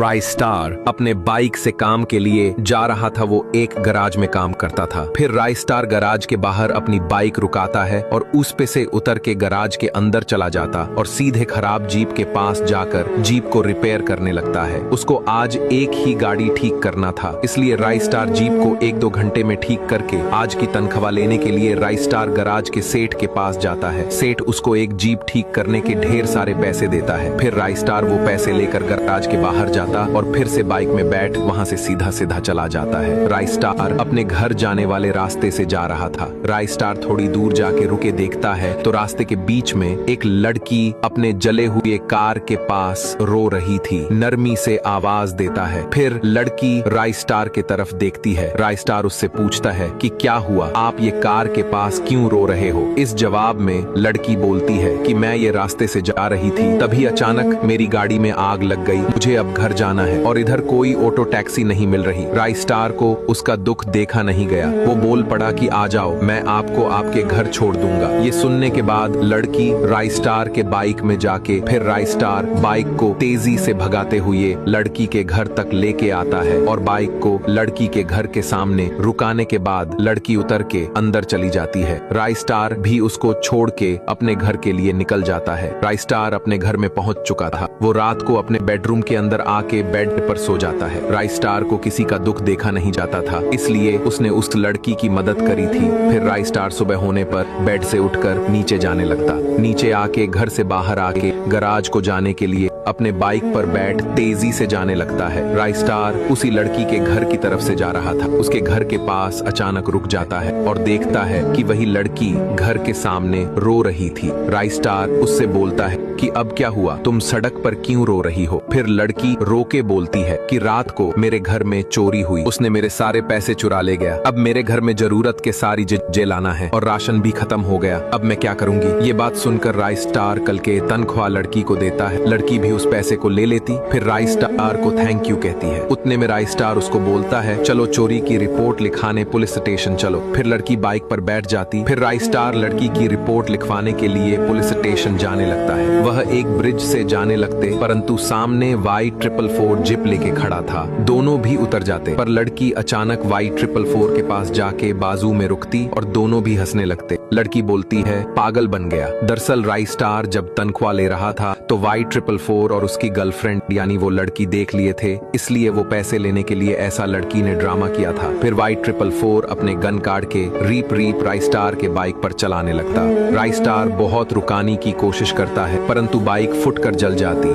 राय star अपने bike से काम के लिए जा रहा था। वो एक गराज में काम करता था। फिर राय स्टार गराज के बाहर अपनी बाइक रुकाता है और उस पे से उतर के गराज के अंदर चला जाता और सीधे खराब जीप के पास जाकर जीप को रिपेयर करने लगता है। उसको आज एक ही गाड़ी ठीक करना था, इसलिए राय स्टार जीप को 1-2 घंटे में ठीक करके आज की तनख्वाह लेने के लिए राय स्टार गराज के सेठ के पास जाता है। सेठ उसको एक जीप ठीक करने के ढेर सारे पैसे देता है। फिर राय स्टार वो पैसे लेकर गराज के बाहर जाता और फिर से बाइक में बैठ वहां से सीधा सीधा चला जाता है। राय स्टार अपने घर जाने वाले रास्ते से जा रहा था। राय स्टार थोड़ी दूर जाके रुके देखता है तो रास्ते के बीच में एक लड़की अपने जले हुए कार के पास रो रही थी। नरमी से आवाज देता है। फिर लड़की राय स्टार के तरफ देखती है। राय स्टार उससे पूछता है कि क्या हुआ, आप ये कार के पास क्यों रो रहे हो। इस जवाब में लड़की बोलती है कि मैं ये रास्ते से जा रही थी, तभी अचानक मेरी गाड़ी में आग लग गई। मुझे अब घर जाना है और इधर कोई ऑटो टैक्सी नहीं मिल रही। राय स्टार को उसका दुख देखा नहीं गया। वो बोल पड़ा कि आ जाओ, मैं आपको आपके घर छोड़ दूंगा। ये सुनने के बाद लड़की राय स्टार के बाइक में जाके फिर राय स्टार बाइक को तेजी से भगाते हुए लड़की के घर तक लेके आता है और बाइक को लड़की के घर के सामने रुकाने के बाद लड़की उतर के अंदर चली जाती है। राय स्टार भी उसको छोड़ के अपने घर के लिए निकल जाता है। राय स्टार अपने घर में पहुंच चुका था। वो रात को अपने बेडरूम के अंदर आके बेड पर सो जाता है। राय स्टार को किसी का दुख देखा नहीं जाता था, इसलिए उसने उस लड़की की मदद करी थी। फिर राय स्टार सुबह होने पर बेड से उठकर नीचे जाने लगता। नीचे आके घर से बाहर आके गराज को जाने के लिए अपने बाइक पर बैठ तेजी से जाने लगता है। राय स्टार उसी लड़की के घर की तरफ से जा रहा था। उसके घर के पास अचानक रुक जाता है और देखता है कि वही लड़की घर के सामने रो रही थी। राय स्टार उससे बोलता है कि अब क्या हुआ, तुम सड़क पर क्यों रो रही हो। फिर लड़की रो के बोलती है कि रात को मेरे घर में चोरी हुई, उसने मेरे सारे पैसे चुरा ले गया। अब मेरे घर में जरूरत के सारी चीजें लाना है और राशन भी खत्म हो गया। अब मैं क्या करूंगी। ये बात सुनकर राय स्टार कल के तनख्वाह लड़की को देता है। लड़की भी उस पैसे को ले लेती। फिर राय स्टार को थैंक यू कहती है। उतने में राय स्टार उसको बोलता है चलो चोरी की रिपोर्ट लिखाने पुलिस स्टेशन चलो। फिर लड़की बाइक पर बैठ जाती। फिर राय स्टार लड़की की रिपोर्ट लिखवाने के लिए पुलिस स्टेशन जाने लगता है। वह एक ब्रिज से जाने लगते, परंतु सामने Y444 जीप लेके खड़ा था। दोनों भी उतर जाते, पर लड़की अचानक Y444 के पास जाके बाजू में रुकती और दोनों भी हंसने लगते। लड़की बोलती है पागल बन गया। दरअसल राय स्टार जब तनख्वाह ले रहा था तो Y444 और उसकी गर्लफ्रेंड यानी वो लड़की देख लिए थे, इसलिए वो पैसे लेने के लिए ऐसा लड़की ने ड्रामा किया था। फिर Y444 अपने गन काट के रीप रीप राय स्टार के बाइक पर चलाने लगता। राय स्टार बहुत रुकाने की कोशिश करता है, परंतु बाइक फुटकर जल जाती।